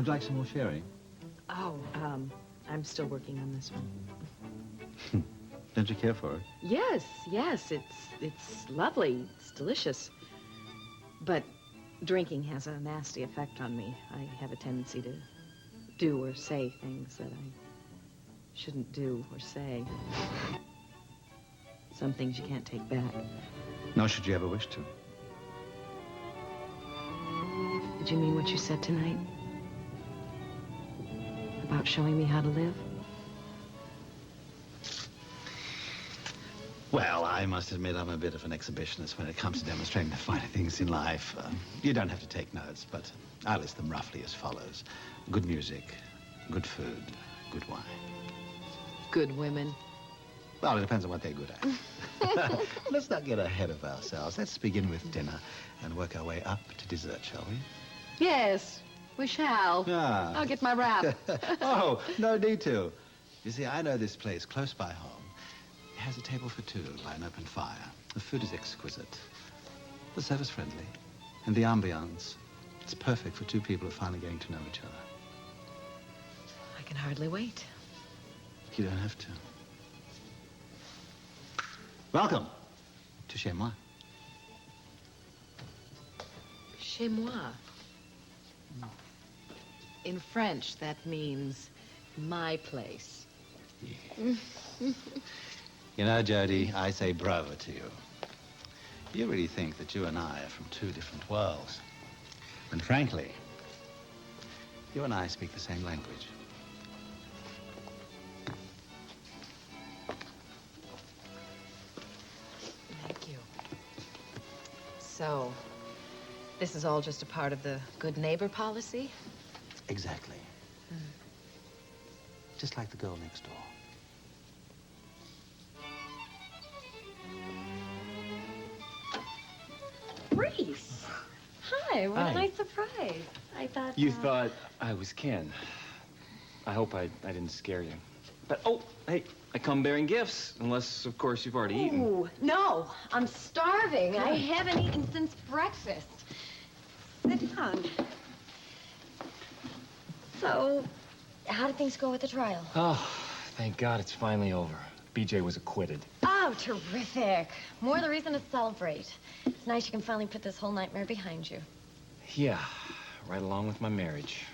Would you like some more sherry? Oh, I'm still working on this one. Don't you care for it? Yes, it's lovely. It's delicious. But drinking has a nasty effect on me. I have a tendency to do or say things that I shouldn't do or say. Some things you can't take back. Nor should you ever wish to. Did you mean what you said tonight? About showing me how to live? Well, I must admit I'm a bit of an exhibitionist when it comes to demonstrating the finer things in life. You don't have to take notes, but I list them roughly as follows. Good music, good food, good wine. Good women. Well, it depends on what they're good at. Let's not get ahead of ourselves. Let's begin with dinner and work our way up to dessert, shall we? Yes, we shall. Ah. I'll get my wrap. Oh, no need to. You see, I know this place close by home. It has a table for two by an open fire. The food is exquisite. The service friendly. And the ambiance. It's perfect for two people who are finally getting to know each other. I can hardly wait. You don't have to. Welcome to Chez Moi. Chez moi. In French, that means my place. Yeah. You know, Jody, I say bravo to you. You really think that you and I are from two different worlds. And frankly, you and I speak the same language. Thank you. So, this is all just a part of the good neighbor policy? Exactly. Just like the girl next door. Reese! Hi, what a nice surprise. I thought... You thought I was Ken. I hope I didn't scare you. But, oh, hey, I come bearing gifts, unless, of course, you've already eaten. Ooh, no, I'm starving. I haven't eaten since breakfast. Sit down. So, how did things go with the trial? Oh, thank God it's finally over. BJ was acquitted. Oh, terrific. More the reason to celebrate. It's nice you can finally put this whole nightmare behind you. Yeah, right along with my marriage.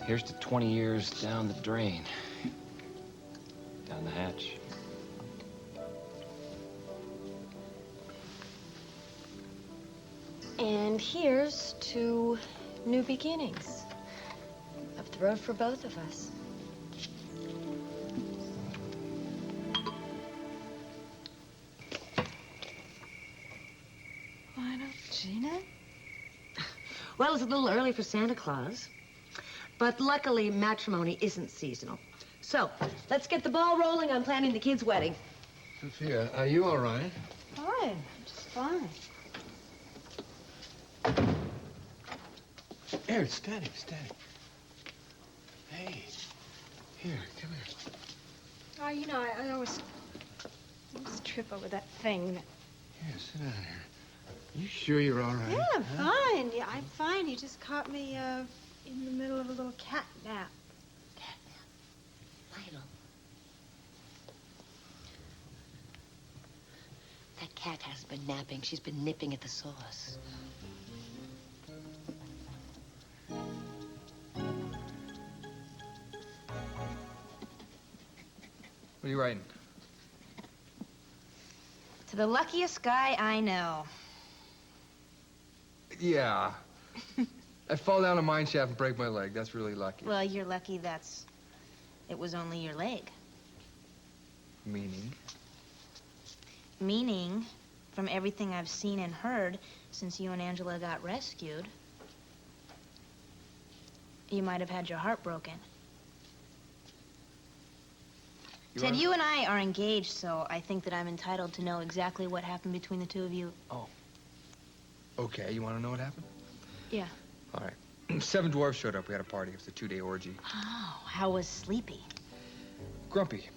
Here's to 20 years down the drain. Down the hatch. And here's to new beginnings. Up the road for both of us. Why not, Gina? Well, it's a little early for Santa Claus. But luckily, matrimony isn't seasonal. So, let's get the ball rolling on planning the kid's wedding. Sophia, are you all right? Fine, just fine. Here, steady, steady. Hey, here, come here. Oh, you know, I always trip over that thing. Here, sit down here. You sure you're all right? Yeah, I'm fine. Yeah, I'm fine. You just caught me in the middle of a little cat nap. Cat nap. Lionel. That cat hasn't been napping. She's been nipping at the sauce. What are you writing? To the luckiest guy I know. Yeah. I fall down a mine shaft and break my leg. That's really lucky. Well, you're lucky it was only your leg. Meaning? Meaning, from everything I've seen and heard since you and Angela got rescued, you might have had your heart broken. Ted, you and I are engaged, so I think that I'm entitled to know exactly what happened between the two of you. Oh. Okay, you want to know what happened? Yeah. All right. 7 dwarfs showed up. We had a party. It was a 2-day orgy. Oh, how was Sleepy? Grumpy.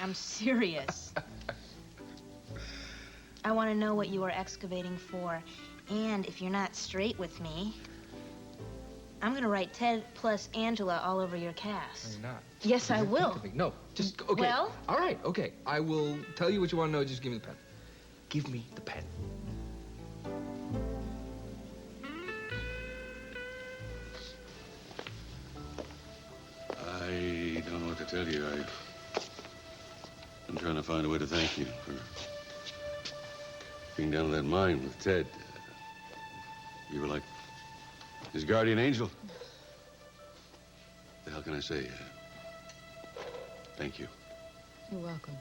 I'm serious. I want to know what you were excavating for And if you're not straight with me, I'm gonna write Ted plus Angela all over your cast. No, you're not. Yes, I will. No, just, okay. Well? All right, okay. I will tell you what you want to know. Just give me the pen. Give me the pen. I don't know what to tell you. I'm trying to find a way to thank you for being down in that mine with Ted. You were like his guardian angel. The hell can I say? Thank you. You're welcome.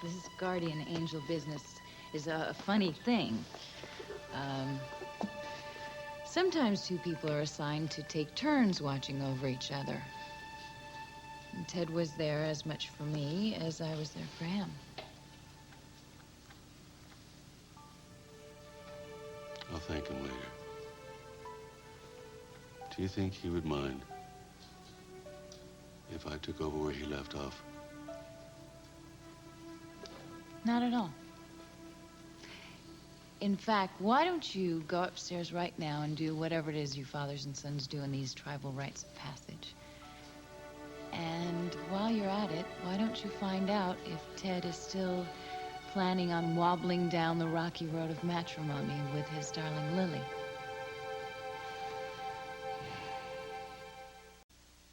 This guardian angel business is a funny thing. Sometimes two people are assigned to take turns watching over each other. And Ted was there as much for me as I was there for him. I'll thank him later. Do you think he would mind if I took over where he left off? Not at all. In fact, why don't you go upstairs right now and do whatever it is you fathers and sons do in these tribal rites of passage? And while you're at it, why don't you find out if Ted is still planning on wobbling down the rocky road of matrimony with his darling Lily?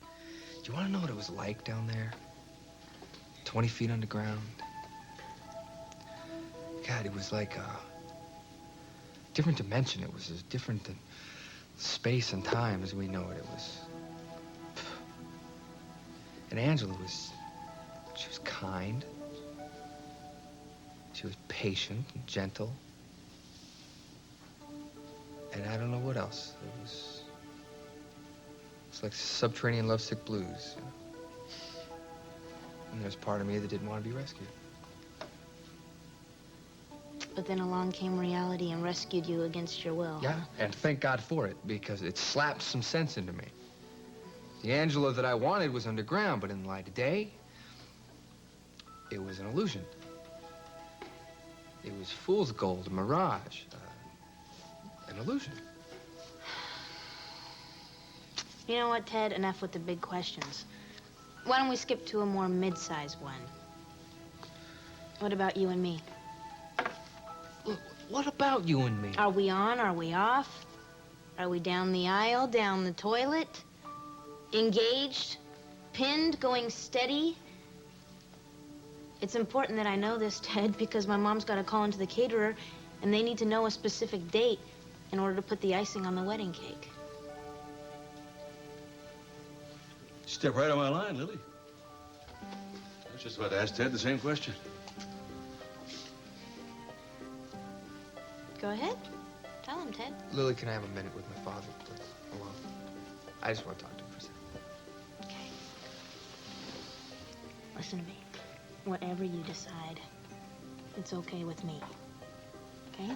Do you want to know what it was like down there? 20 feet underground. God, it was like a different dimension. It was as different than space and time as we know it. It was... And Angela was... She was kind. She was patient and gentle. And I don't know what else. It was... It's like subterranean lovesick blues. You know? And there's part of me that didn't want to be rescued. But then along came reality and rescued you against your will. Yeah, and thank God for it, because it slapped some sense into me. The Angela that I wanted was underground, but in the light of day, it was an illusion. It was fool's gold, a mirage, an illusion. You know what, Ted? Enough with the big questions. Why don't we skip to a more mid-sized one? What about you and me? What about you and me? Are we on? Are we off? Are we down the aisle, down the toilet? Engaged? Pinned? Going steady? It's important that I know this, Ted, because my mom's got to call into the caterer, and they need to know a specific date in order to put the icing on the wedding cake. Step right on my line, Lily. I was just about to ask Ted the same question. Go ahead. Tell him, Ted. Lily, can I have a minute with my father, please? Alone. I just want to talk to him for a second. Okay. Listen to me. Whatever you decide, it's okay with me. Okay?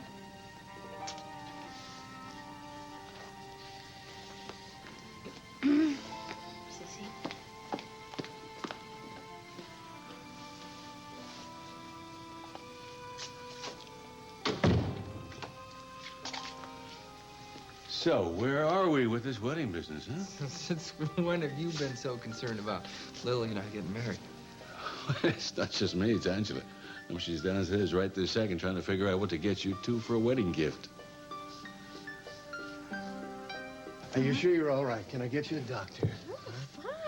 Sissy. So, where are we with this wedding business, huh? Since when have you been so concerned about Lily and I getting married? It's not just me, it's Angela. I mean, she's downstairs right this second trying to figure out what to get you two for a wedding gift. Are you sure you're all right? Can I get you a doctor?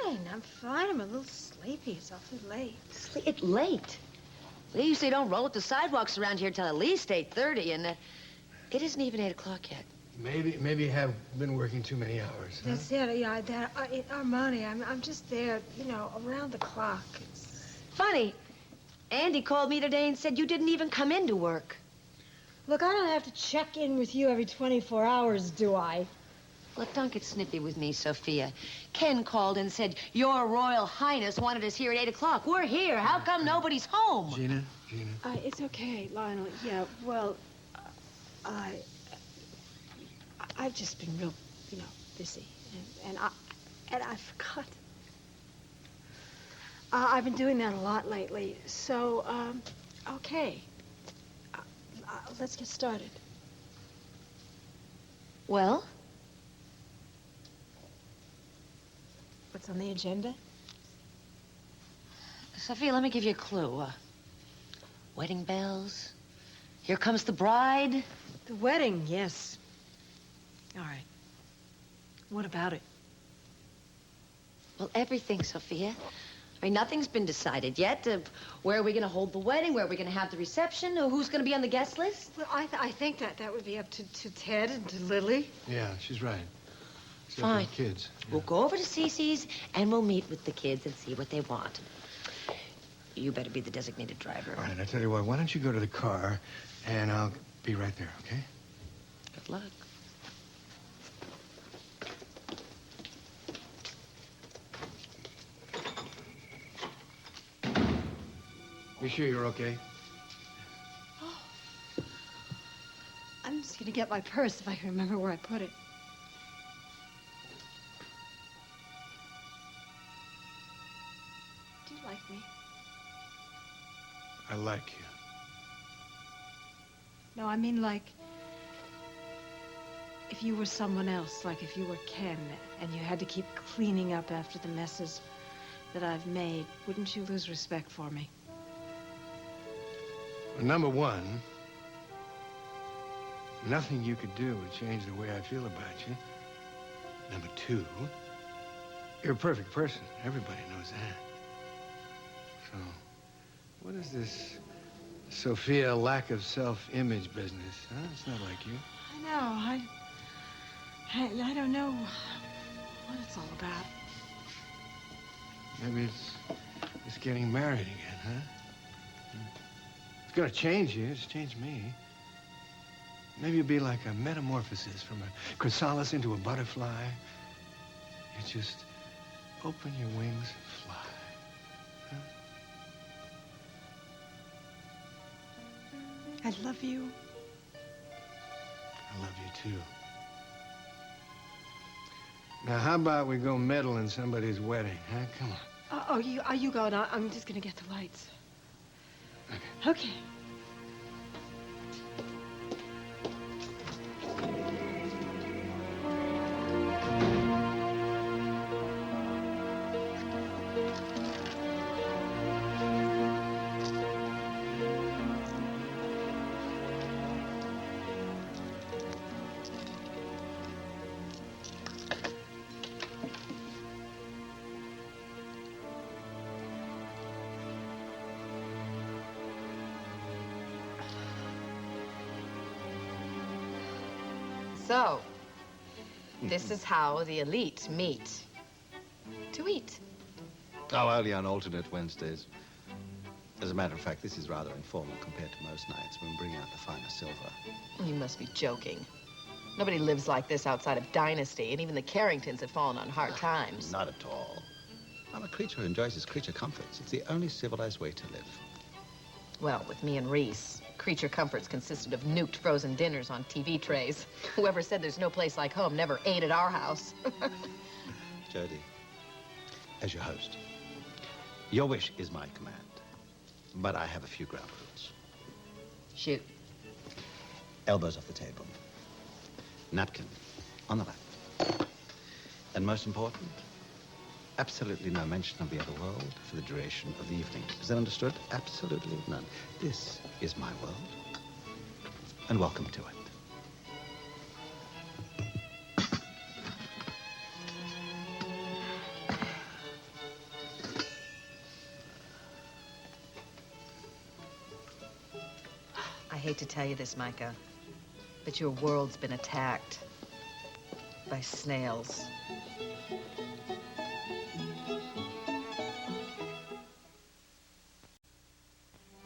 I'm fine. I'm a little sleepy. It's awfully late. It's late. They usually don't roll up the sidewalks around here till at least 8:30, and it isn't even 8 o'clock yet. Maybe you have been working too many hours. Huh? That's it. Yeah, Armani, I'm just there, you know, around the clock. Funny. Andy called me today and said you didn't even come into work. Look, I don't have to check in with you every 24 hours, do I? Look, don't get snippy with me, Sophia. Ken called and said, Your Royal Highness wanted us here at 8 o'clock. We're here. How come nobody's home? Gina? It's okay, Lionel. Yeah, well, I've just been real, you know, busy. And I forgot. I've been doing that a lot lately. So, okay. Let's get started. Well? What's on the agenda? Sophia, let me give you a clue. Wedding bells. Here comes the bride. The wedding, yes. All right. What about it? Well, everything, Sophia. I mean, nothing's been decided yet. Where are we going to hold the wedding? Where are we going to have the reception? Who's going to be on the guest list? Well, I think that would be up to Ted and to Lily. Yeah, she's right. Except Fine. for the kids. Yeah. We'll go over to Cece's and we'll meet with the kids and see what they want. You better be the designated driver. All right, I tell you what, why don't you go to the car and I'll be right there, okay? Good luck. You sure you're okay? I'm just going to get my purse if I can remember where I put it. Do you like me? I like you. No, I mean like if you were someone else, like if you were Ken and you had to keep cleaning up after the messes that I've made, wouldn't you lose respect for me? Well, number one, nothing you could do would change the way I feel about you. Number two, you're a perfect person. Everybody knows that. So, what is this Sophia lack of self-image business, huh? It's not like you. I know. I don't know what it's all about. Maybe it's getting married again, huh? It's gonna change you. It's changed me. Maybe you'll be like a metamorphosis from a chrysalis into a butterfly. You just open your wings and fly. Huh? I love you. I love you, too. Now, how about we go meddle in somebody's wedding, huh? Come on. Are you going? I'm just going to get the lights. Okay. So, this is how the elite meet to eat. Oh, only on alternate Wednesdays. As a matter of fact, this is rather informal compared to most nights when we bring out the finer silver. You must be joking. Nobody lives like this outside of Dynasty, and even the Carringtons have fallen on hard times. Not at all. I'm a creature who enjoys his creature comforts. It's the only civilized way to live. Well, with me and Reese, creature comforts consisted of nuked frozen dinners on TV trays. Whoever said there's no place like home never ate at our house. Jody, as your host, your wish is my command. But I have a few ground rules. Shoot. Elbows off the table. Napkin on the lap. And most important, absolutely no mention of the other world for the duration of the evening. Is that understood? Absolutely none. This is my world, and welcome to it. I hate to tell you this, Micah, but your world's been attacked by snails.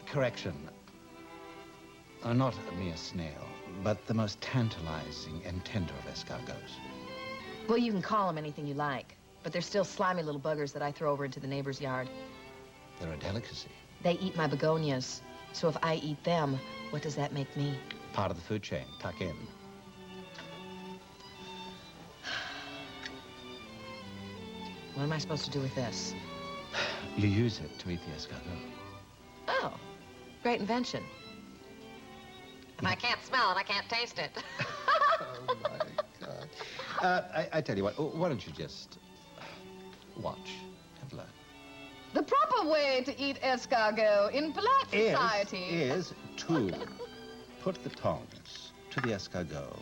Correction. Not a mere snail, but the most tantalizing and tender of escargots. Well, you can call them anything you like, but they're still slimy little buggers that I throw over into the neighbor's yard. They're a delicacy. They eat my begonias, so if I eat them, what does that make me? Part of the food chain. Tuck in. What am I supposed to do with this? You use it to eat the escargot. Oh, great invention. If I can't smell it, I can't taste it. Oh, my I tell you what, why don't you just watch and learn? The proper way to eat escargot in polite society is to put the tongs to the escargot,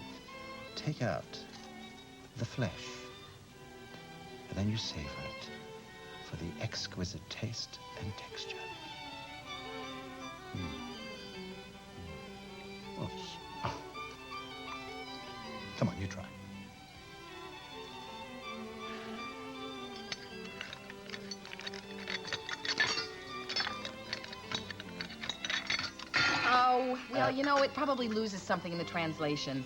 take out the flesh, and then you savor it for the exquisite taste and texture. Oh. Come on, you try. Oh, well, you know, it probably loses something in the translation.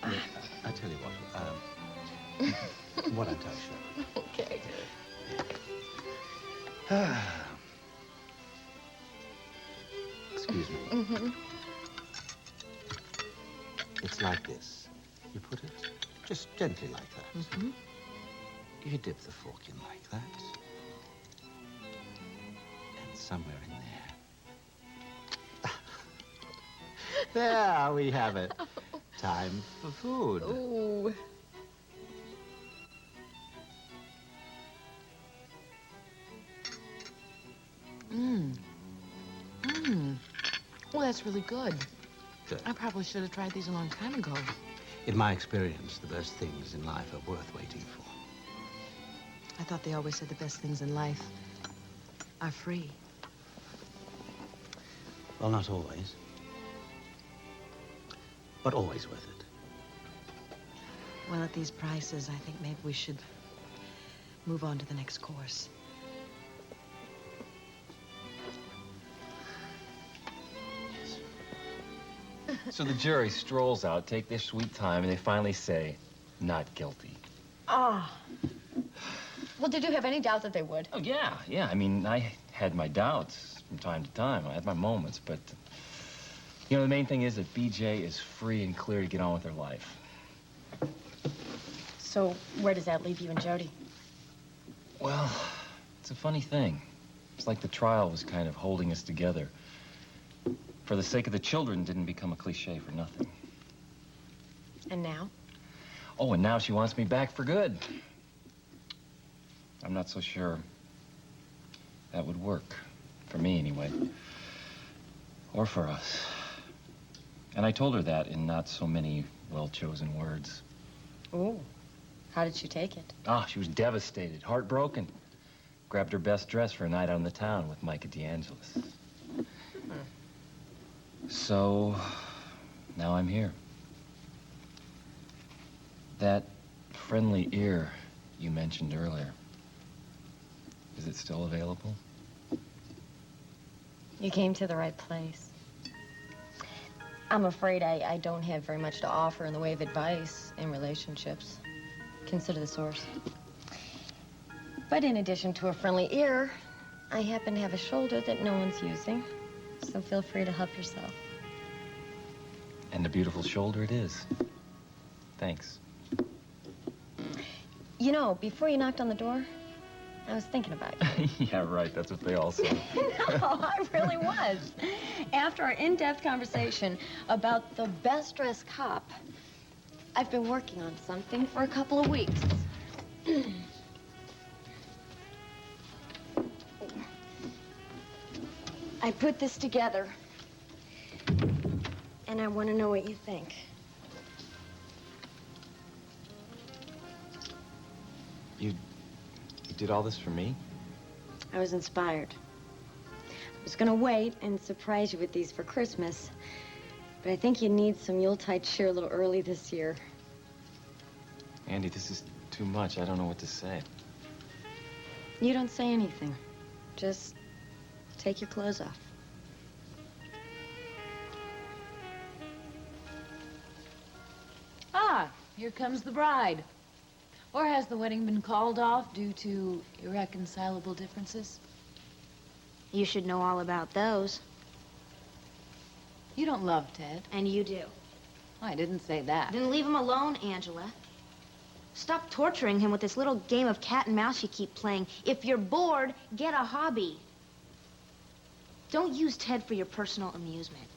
I tell you what, what I tell you. Okay. Excuse me. Mm-hmm. It's like this. You put it just gently like that. Mm-hmm. You dip the fork in like that. And somewhere in there. There we have it. Time for food. Ooh. Well, that's really good. Good. I probably should have tried these a long time ago. In my experience, the best things in life are worth waiting for. I thought they always said the best things in life are free. Well, not always. But always worth it. Well, at these prices, I think maybe we should move on to the next course. So the jury strolls out, take their sweet time, and they finally say, not guilty. Ah. Well, did you have any doubt that they would? Oh, yeah. I mean, I had my doubts from time to time. I had my moments, but, you know, the main thing is that BJ is free and clear to get on with her life. So where does that leave you and Jody? Well, it's a funny thing. It's like the trial was kind of holding us together. For the sake of the children didn't become a cliche for nothing. And now? Oh, and now she wants me back for good. I'm not so sure that would work. For me, anyway. Or for us. And I told her that in not so many well-chosen words. Ooh. How did she take it? Ah, she was devastated, heartbroken. Grabbed her best dress for a night out in the town with Micah DeAngelis. So, now I'm here. That friendly ear you mentioned earlier, is it still available? You came to the right place. I'm afraid I don't have very much to offer in the way of advice in relationships. Consider the source. But in addition to a friendly ear, I happen to have a shoulder that no one's using. So feel free to help yourself. And a beautiful shoulder it is. Thanks. You know, before you knocked on the door, I was thinking about you. Yeah, right. That's what they all say. No, I really was. After our in-depth conversation about the best-dressed cop, I've been working on something for a couple of weeks. I put this together, and I want to know what you think. You did all this for me? I was inspired. I was gonna wait and surprise you with these for Christmas, but I think you need some Yuletide cheer a little early this year. Andy, this is too much. I don't know what to say. You don't say anything. Just take your clothes off. Ah, here comes the bride. Or has the wedding been called off due to irreconcilable differences? You should know all about those. You don't love Ted. And you do. I didn't say that. Then leave him alone, Angela. Stop torturing him with this little game of cat and mouse you keep playing. If you're bored, get a hobby. Don't use Ted for your personal amusement.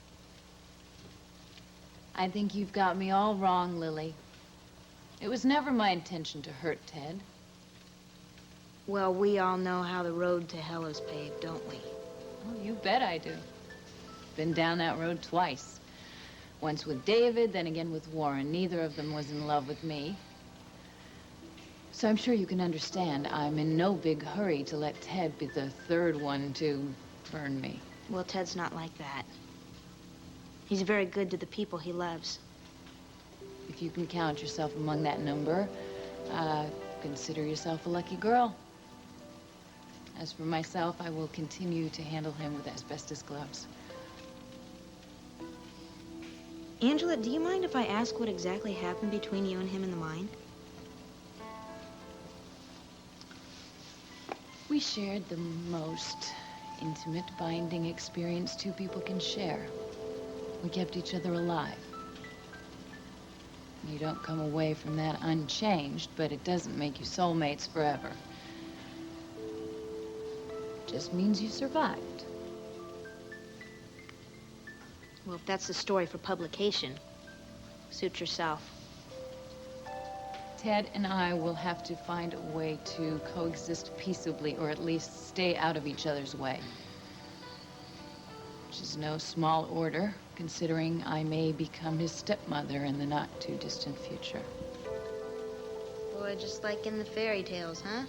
I think you've got me all wrong, Lily. It was never my intention to hurt Ted. Well, we all know how the road to hell is paved, don't we? Oh, you bet I do. Been down that road twice. Once with David, then again with Warren. Neither of them was in love with me. So I'm sure you can understand I'm in no big hurry to let Ted be the third one to burn me. Well, Ted's not like that. He's very good to the people he loves. If you can count yourself among that number, consider yourself a lucky girl. As for myself, I will continue to handle him with asbestos gloves. Angela, do you mind if I ask what exactly happened between you and him in the mine? We shared the most intimate, binding experience two people can share. We kept each other alive. You don't come away from that unchanged, but it doesn't make you soulmates forever. It just means you survived. Well, if that's the story for publication, suit yourself. Ted and I will have to find a way to coexist peaceably, or at least stay out of each other's way. Which is no small order, considering I may become his stepmother in the not-too-distant future. Boy, just like in the fairy tales, huh?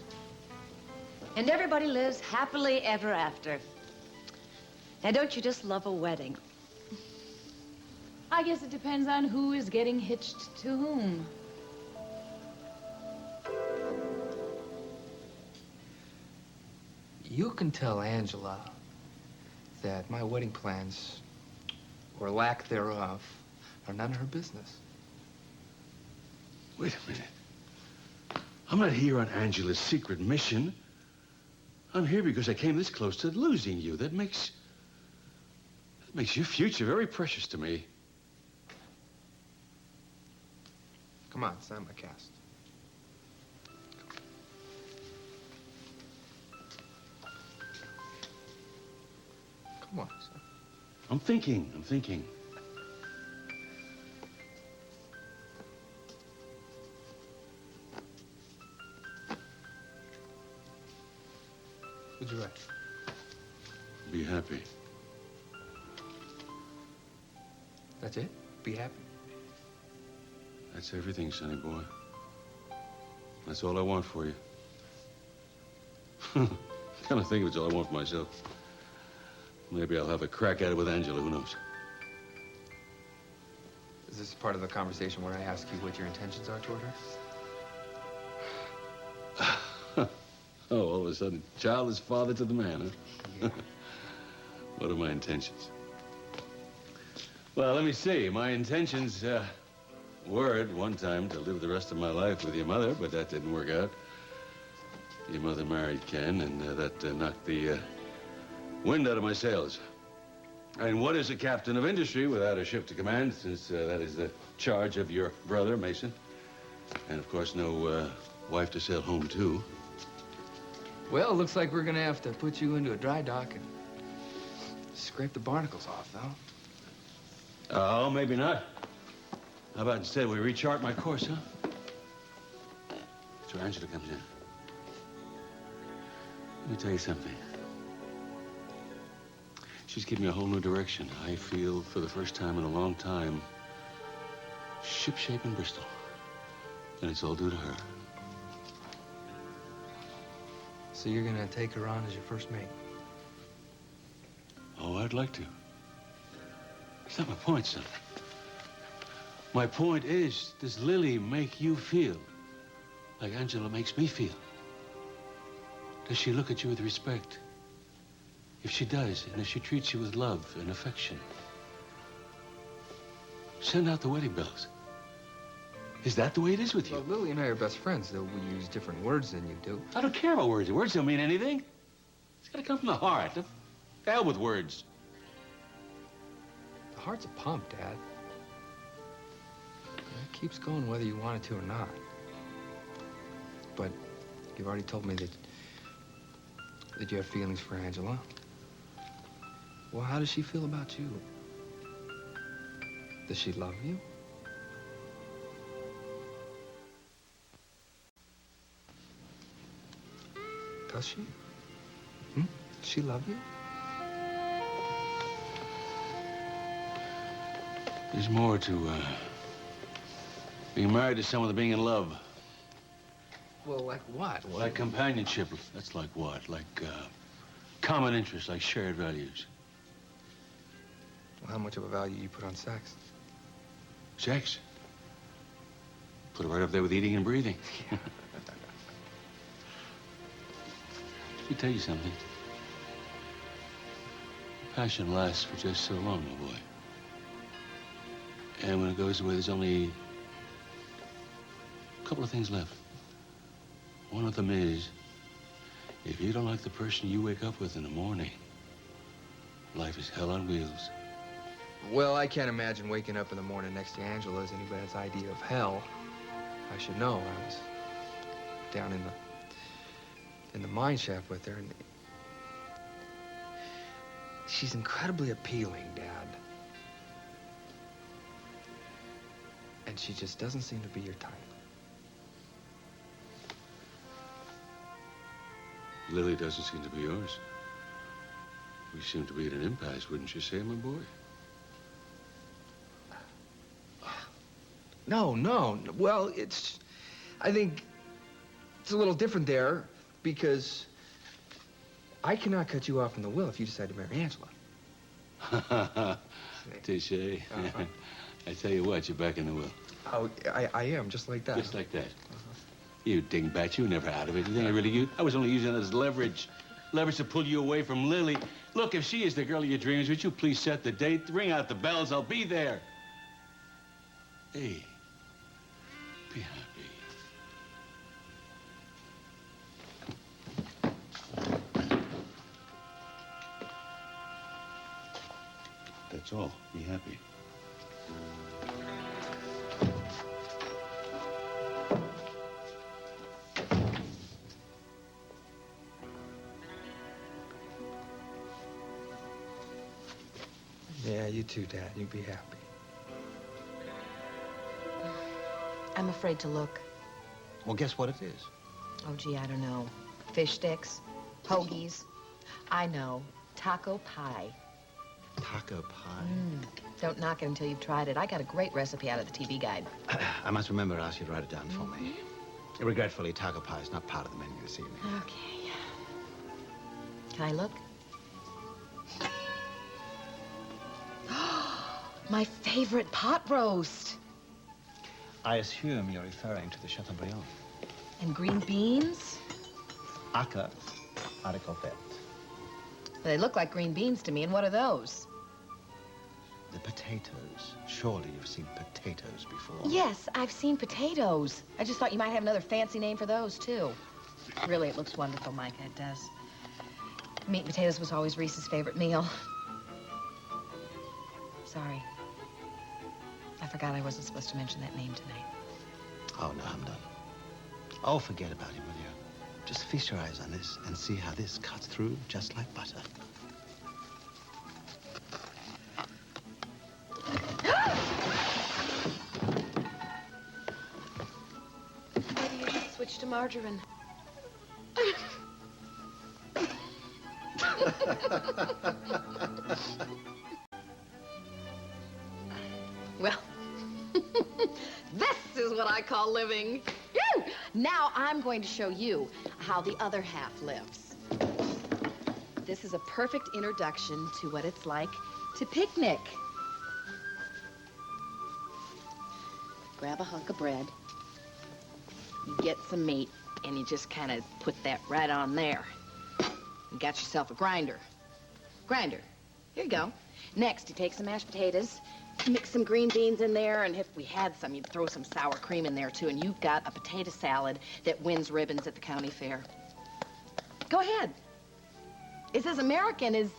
And everybody lives happily ever after. Now, don't you just love a wedding? I guess it depends on who is getting hitched to whom. You can tell Angela that my wedding plans, or lack thereof, are none of her business. Wait a minute. I'm not here on Angela's secret mission. I'm here because I came this close to losing you. That makes your future very precious to me. Come on, sign my cast. Come on, son. I'm thinking. What'd you write? Be happy. That's it? Be happy? That's everything, sonny boy. That's all I want for you. Kind of think it's all I want for myself. Maybe I'll have a crack at it with Angela, who knows? Is this part of the conversation where I ask you what your intentions are toward her? Oh, all of a sudden, child is father to the man, huh? Yeah. What are my intentions? Well, let me see. My intentions were at one time to live the rest of my life with your mother, but that didn't work out. Your mother married Ken, and that knocked the wind out of my sails. And what is a captain of industry without a ship to command, since that is the charge of your brother, Mason? And, of course, no wife to sail home to. Well, it looks like we're gonna have to put you into a dry dock and scrape the barnacles off, though. Oh, maybe not. How about instead we rechart my course, huh? That's where Angela comes in. Let me tell you something. She's given me a whole new direction. I feel, for the first time in a long time, shipshape in Bristol. And it's all due to her. So you're gonna take her on as your first mate? Oh, I'd like to. It's not my point, son. My point is, does Lily make you feel like Angela makes me feel? Does she look at you with respect? If she does, and if she treats you with love and affection, send out the wedding bells. Is that the way it is with you? Well, Lily and I are best friends, though we use different words than you do. I don't care about words. Words don't mean anything. It's got to come from the heart. The hell with words. The heart's a pump, Dad. It keeps going whether you want it to or not. But you've already told me that you have feelings for Angela. Well, how does she feel about you? Does she love you? Does she? Hmm? Does she love you? There's more to being married to someone than being in love. Well, like what? Like companionship. That's like what? Like common interests, like shared values. Well, how much of a value you put on sex? Sex? Put it right up there with eating and breathing. Let me tell you something. Passion lasts for just so long, my boy. And when it goes away, there's only a couple of things left. One of them is, if you don't like the person you wake up with in the morning, life is hell on wheels. Well, I can't imagine waking up in the morning next to Angela as anybody's idea of hell. I should know. I was down in the mine shaft with her, and she's incredibly appealing, Dad. And she just doesn't seem to be your type. Lily doesn't seem to be yours. We seem to be at an impasse, wouldn't you say, my boy? No. Well, I think it's a little different there because I cannot cut you off from the will if you decide to marry Angela. Touché. I tell you what, you're back in the will. Oh, I am, just like that. Just like that. You dingbat, you were never out of it. You think I was only using it as leverage. Leverage to pull you away from Lily. Look, if she is the girl of your dreams, would you please set the date? Ring out the bells, I'll be there. Hey, be happy. That's all. Be happy. Yeah, you too, Dad. You be happy. I'm afraid to look. Well, guess what it is? Oh, gee, I don't know. Fish sticks, hoagies. I know. Taco pie. Taco pie? Don't knock it until you've tried it. I got a great recipe out of the TV guide. I must remember to ask you to write it down for me. Regretfully, taco pie is not part of the menu this evening. Okay. Can I look? My favorite pot roast. I assume you're referring to the Chateaubriand. And green beans? Aka haricot vert. They look like green beans to me, and what are those? The potatoes. Surely you've seen potatoes before. Yes, I've seen potatoes. I just thought you might have another fancy name for those, too. Really, it looks wonderful, Micah, it does. Meat and potatoes was always Reese's favorite meal. Sorry. I forgot I wasn't supposed to mention that name tonight. Oh, no, I'm done. Oh, forget about him, will you? Just feast your eyes on this and see how this cuts through just like butter. Maybe you should switch to margarine. Well, this is what I call living. Woo! Now I'm going to show you how the other half lives. This is a perfect introduction to what it's like to picnic. Grab a hunk of bread, you get some meat, and you just kind of put that right on there. You got yourself a grinder. Grinder. Here you go. Next, you take some mashed potatoes, mix some green beans in there, and if we had some, you'd throw some sour cream in there, too, and you've got a potato salad that wins ribbons at the county fair. Go ahead. It's as American as...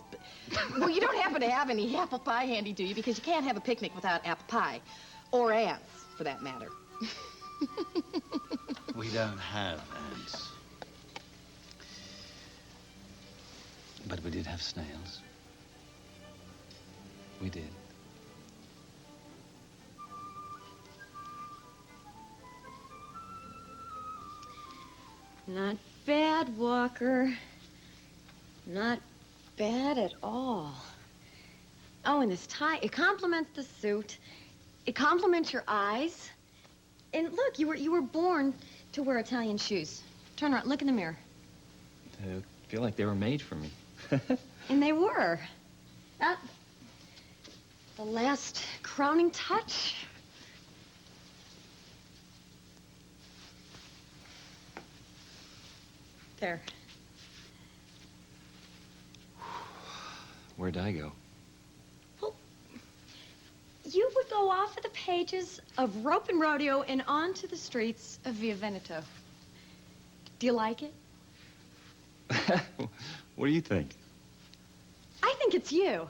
Well, you don't happen to have any apple pie handy, do you? Because you can't have a picnic without apple pie. Or ants, for that matter. We don't have ants. But we did have snails. We did. Not bad, Walker. Not bad at all. Oh, and this tie, it complements the suit. It complements your eyes. And look, you were born to wear Italian shoes. Turn around, look in the mirror. I feel like they were made for me. And they were. The last crowning touch. There. Where'd I go? Well, you would go off of the pages of Rope and Rodeo and onto the streets of Via Veneto. Do you like it? What do you think? I think it's you.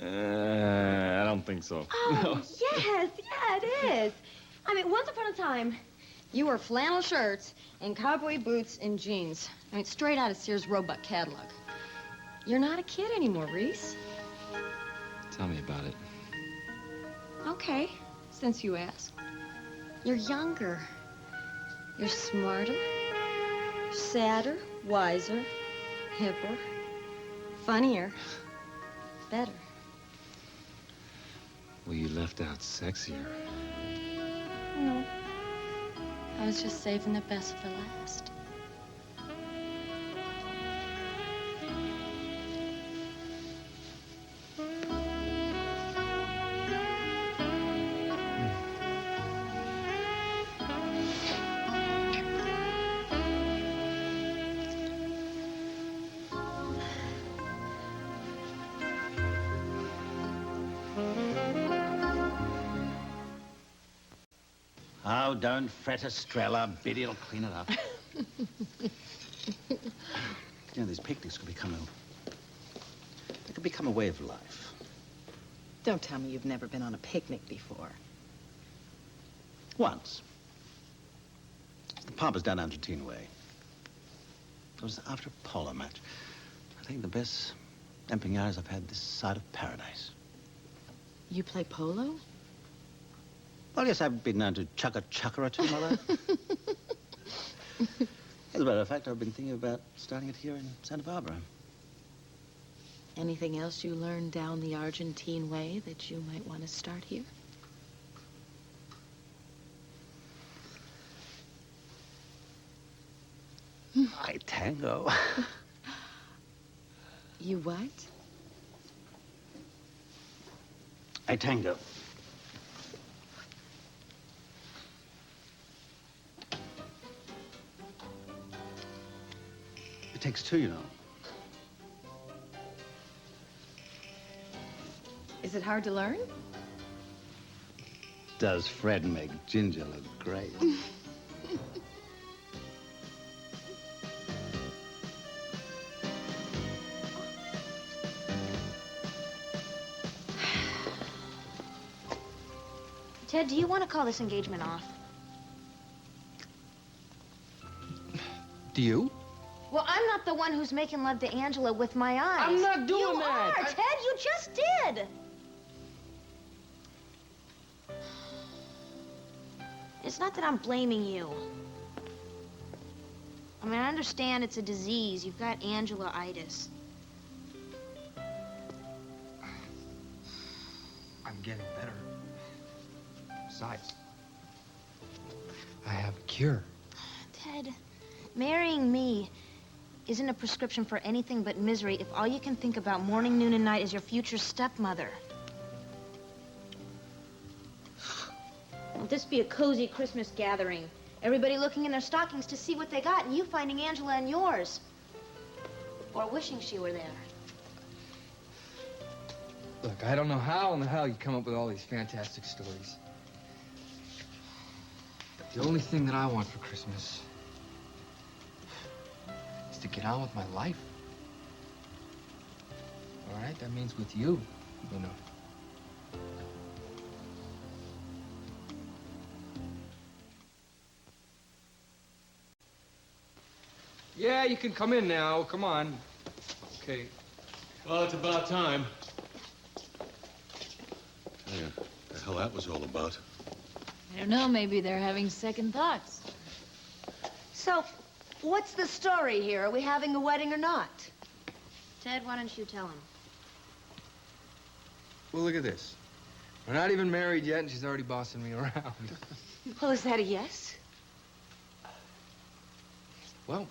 I don't think so. Oh, yes, yeah, it is. I mean, once upon a time, you wore flannel shirts and cowboy boots and jeans. I mean, straight out of Sears Roebuck catalog. You're not a kid anymore, Reese. Tell me about it. Okay, since you ask. You're younger. You're smarter, sadder, wiser, hipper, funnier, better. Well, you left out sexier. No. I was just saving the best for last. Oh, don't fret, Estrella. Biddy'll clean it up. You know, these picnics could become a way of life. Don't tell me you've never been on a picnic before. Once. The pub was down Argentine way. It was after a polo match. I think the best empanadas I've had this side of paradise. You play polo? Well, yes, I've been known to chuck a or two, Mother. As a matter of fact, I've been thinking about starting it here in Santa Barbara. Anything else you learned down the Argentine way that you might want to start here? I tango. You what? I tango. It takes two, you know. Is it hard to learn? Does Fred make Ginger look great? Ted, do you want to call this engagement off? Do you? Well, I'm not the one who's making love to Angela with my eyes. I'm not doing that. You are, Ted. You just did. It's not that I'm blaming you. I mean, I understand it's a disease. You've got Angela-itis. I'm getting better. Besides, I have a cure. Ted, marrying me isn't a prescription for anything but misery if all you can think about morning, noon, and night is your future stepmother. Won't this be a cozy Christmas gathering? Everybody looking in their stockings to see what they got, and you finding Angela in yours. Or wishing she were there. Look, I don't know how in the hell you come up with all these fantastic stories. The only thing that I want for Christmas is to get on with my life. All right? That means with you, you know. Yeah, you can come in now. Come on. Okay. Well, it's about time. Tell you, what the hell that was all about. I don't know, maybe they're having second thoughts. So, what's the story here? Are we having a wedding or not? Ted, why don't you tell him? Well, look at this. We're not even married yet, and she's already bossing me around. Well, is that a yes? Well,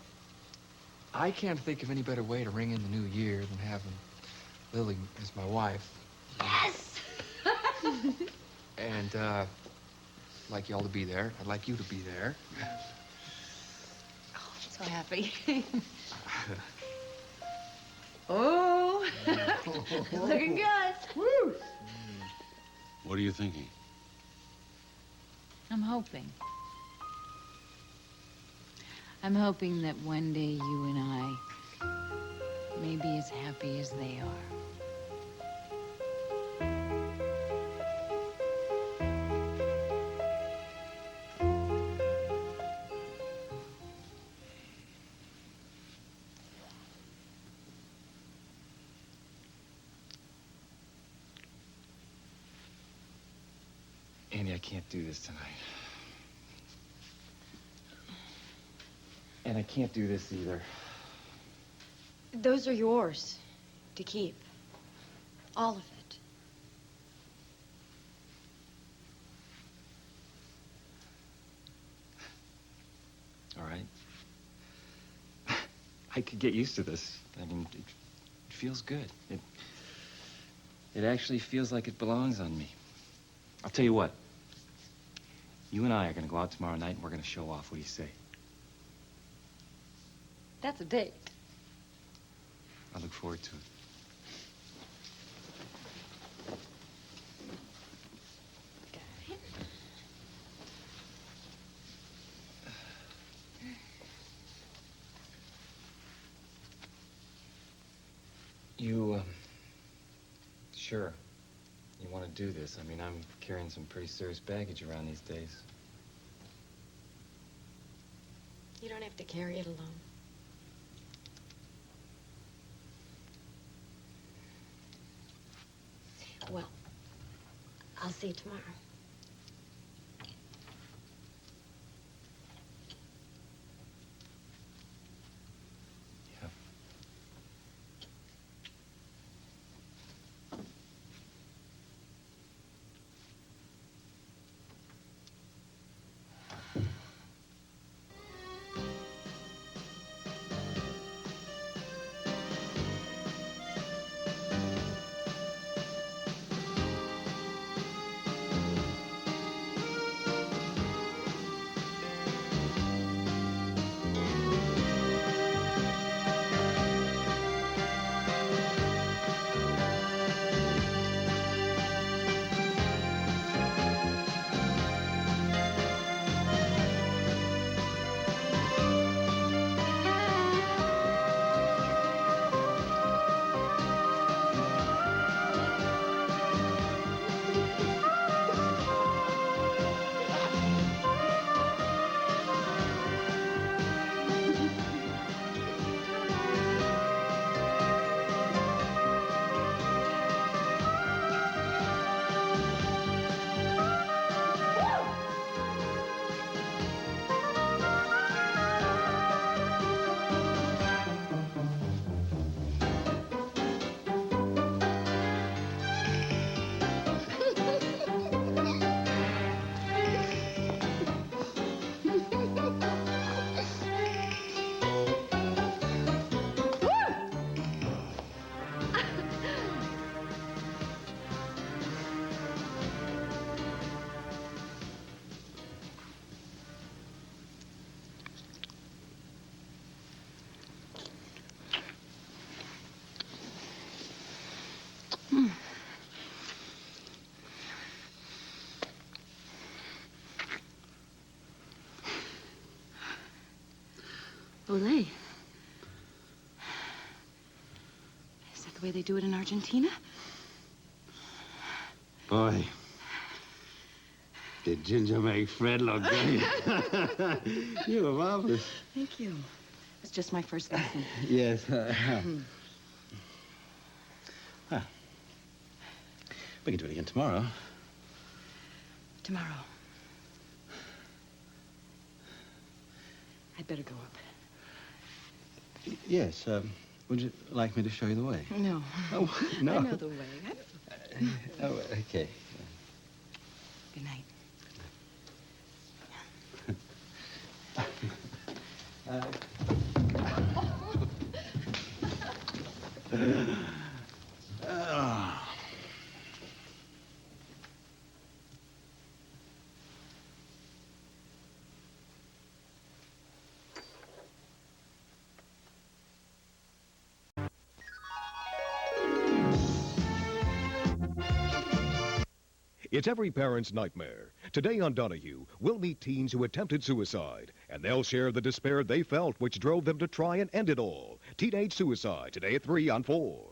I can't think of any better way to ring in the new year than having Lily as my wife. Yes! And, I'd like y'all to be there. I'd like you to be there. Oh, I'm so happy. Oh, looking good. Woo! What are you thinking? I'm hoping. I'm hoping that one day you and I may be as happy as they are. Andy, I can't do this tonight. And I can't do this either. Those are yours to keep. All of it. All right. I could get used to this. I mean, it feels good. It actually feels like it belongs on me. I'll tell you what. You and I are going to go out tomorrow night and we're going to show off. What do you say? That's a date. I look forward to it. You, sure, you want to do this. I mean, I'm carrying some pretty serious baggage around these days. You don't have to carry it alone. Well, I'll see you tomorrow. Olé. Is that the way they do it in Argentina? Boy, did Ginger make Fred look good? You were marvelous. Thank you. It's just my first lesson. Yes. We can do it again tomorrow. Tomorrow. I'd better go up. Yes, would you like me to show you the way? No. Oh, no. I know the way. Oh, okay. Good night. It's every parent's nightmare. Today on Donahue, we'll meet teens who attempted suicide, and they'll share the despair they felt which drove them to try and end it all. Teenage Suicide, today at 3 on 4.